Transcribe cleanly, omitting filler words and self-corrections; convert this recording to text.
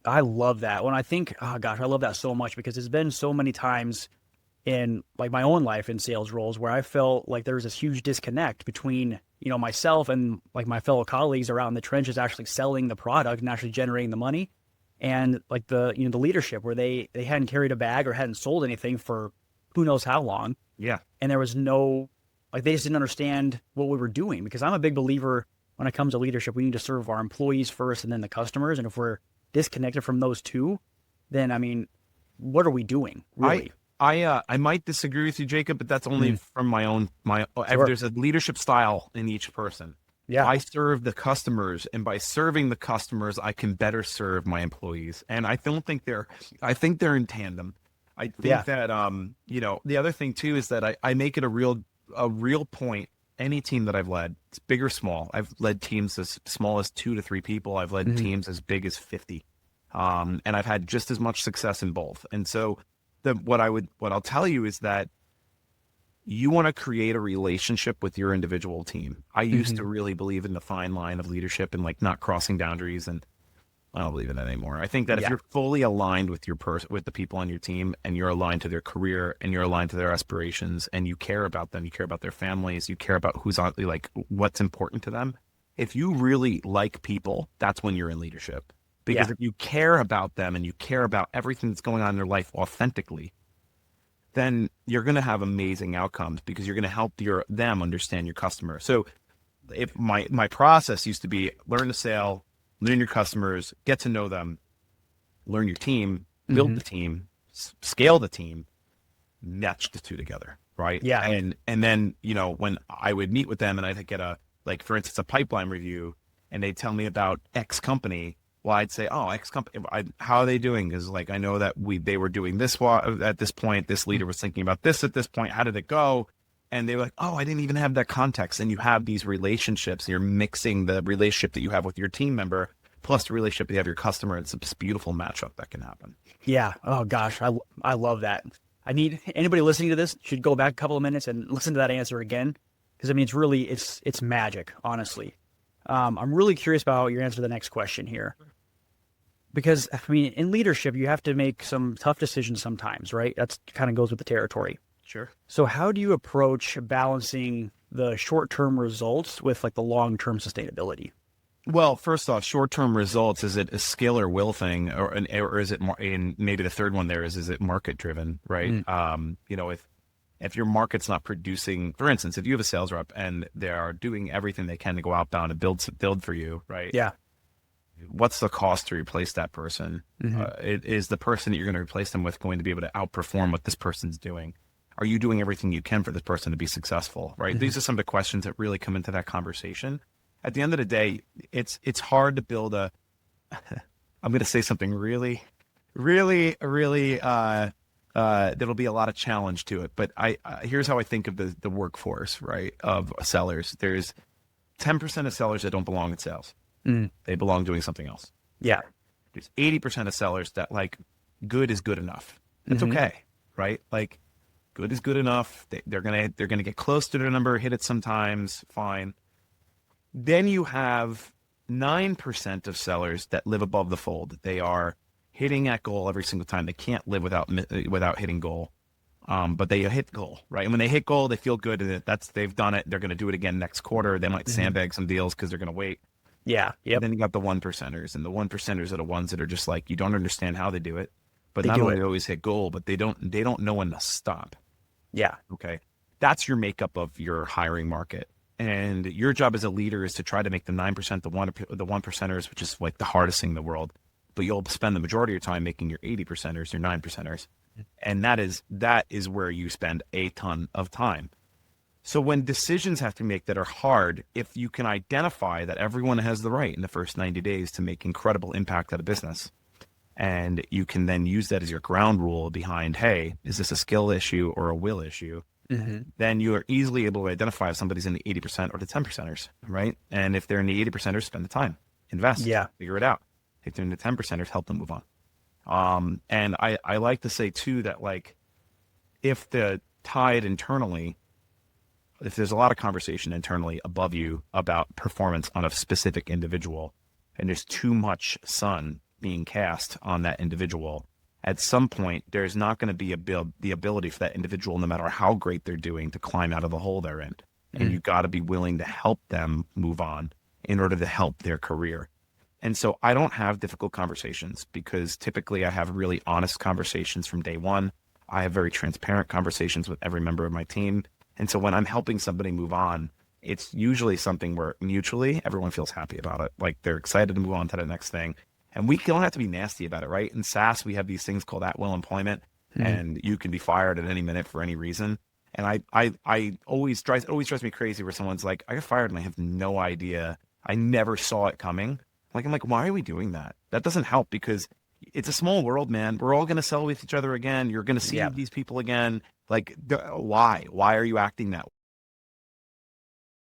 I love that. When I think, oh gosh, I love that so much because it's been so many times in like my own life in sales roles where I felt like there was this huge disconnect between, myself and like my fellow colleagues around the trenches actually selling the product and actually generating the money. And like the leadership where they hadn't carried a bag or hadn't sold anything for who knows how long. Yeah. And there was no, like, they just didn't understand what we were doing because I'm a big believer when it comes to leadership, we need to serve our employees first and then the customers. And if we're disconnected from those two, then I mean, what are we doing I really? I might disagree with you, Jacob, but that's only Mm, from sure. there's a leadership style in each person. Yeah. I serve the customers, and by serving the customers, I can better serve my employees. And I think they're in tandem. I think Yeah. that the other thing too is that I make it a real point. Any team that I've led, it's big or small. I've led teams as small as 2 to 3 people. I've led Hmm. teams as big as 50. And I've had just as much success in both. And so what I'll tell you is that you want to create a relationship with your individual team. I used to Hmm. really believe in the fine line of leadership and like not crossing boundaries, and I don't believe in that anymore. I think that if Yeah. you're fully aligned with with the people on your team, and you're aligned to their career and you're aligned to their aspirations, and you care about them, you care about their families, you care about who's on, like, what's important to them. If you really like people, that's when you're in leadership. Because Yeah. if you care about them and you care about everything that's going on in their life authentically, then you're going to have amazing outcomes because you're going to help them understand your customer. So if my process used to be learn to sell, learn your customers, get to know them, learn your team, build Hmm. the team, scale the team, match the two together, right? Yeah. And then when I would meet with them and I'd get like for instance a pipeline review, and they tell me about X company. Well, I'd say, oh, X company, how are they doing? Because like I know that they were doing this at this point. This leader was thinking about this at this point. How did it go? And they were like, oh, I didn't even have that context. And you have these relationships. You're mixing the relationship that you have with your team member plus the relationship you have with your customer. It's this beautiful matchup that can happen. Yeah. Oh gosh, I love that. I need anybody listening to this should go back a couple of minutes and listen to that answer again because I mean it's magic, honestly. I'm really curious about your answer to the next question here because I mean in leadership you have to make some tough decisions sometimes, right? That's kind of goes with the territory. Sure. So how do you approach balancing the short-term results with like the long-term sustainability? Well, first off, short-term results, is it a skill or will thing, or is it more, and maybe the third one there is it market driven, right? Mm, If your market's not producing, for instance, if you have a sales rep and they are doing everything they can to go outbound and build for you, right? yeah. What's the cost to replace that person? Hmm. Is the person that you're going to replace them with going to be able to outperform what this person's doing? Are you doing everything you can for this person to be successful, right? Hmm. These are some of the questions that really come into that conversation. At the end of the day, it's hard to build a. I'm going to say something really, really, really. There'll be a lot of challenge to it, but here's how I think of the workforce, right? Of sellers, there's 10% of sellers that don't belong in sales. Mm, They belong doing something else. yeah. There's 80% of sellers that like good is good enough. That's Hmm. okay, right? Like good is good enough. They're gonna get close to their number, hit it sometimes, fine. Then you have 9% of sellers that live above the fold. They are hitting that goal every single time. They can't live without hitting goal. But they hit goal, right? And when they hit goal, they feel good, and they've done it. They're going to do it again next quarter. They might Hmm. sandbag some deals because they're going to wait. Yeah. And Yep. then you got the one percenters, and the one percenters are the ones that are just like you don't understand how they do it. But They not do only do it. they always hit goal, but they don't know when to stop. Yeah. Okay. That's your makeup of your hiring market. And your job as a leader is to try to make the 9% the one percenters, which is like the hardest thing in the world. But you'll spend the majority of your time making your 80 percenters, your 9 percenters. And that is where you spend a ton of time. So when decisions have to make that are hard, if you can identify that everyone has the right in the first 90 days to make incredible impact at a business, and you can then use that as your ground rule behind, hey, is this a skill issue or a will issue? Hmm. Then you are easily able to identify if somebody's in the 80% or the 10 percenters, right? And if they're in the 80 percenters, spend the time, invest, Yeah. figure it out. If they're in the 10 percenters, help them move on. And I like to say too that like if the tide internally, if there's a lot of conversation internally above you about performance on a specific individual, and there's too much sun being cast on that individual, at some point there's not going to be the ability for that individual, no matter how great they're doing, to climb out of the hole they're in. And you got to be willing to help them move on in order to help their career. And so I don't have difficult conversations, because typically I have really honest conversations from day one. I have very transparent conversations with every member of my team. And so when I'm helping somebody move on, it's usually something where mutually everyone feels happy about it. Like they're excited to move on to the next thing. And we don't have to be nasty about it, right? In SaaS, we have these things called at-will employment, and you can be fired at any minute for any reason. And I always drives me crazy where someone's like, I got fired and I have no idea. I never saw it coming. I'm like, why are we doing that? That doesn't help, because it's a small world, man. We're all going to sell with each other again. You're going to see these people again. Like, why? Why are you acting that way?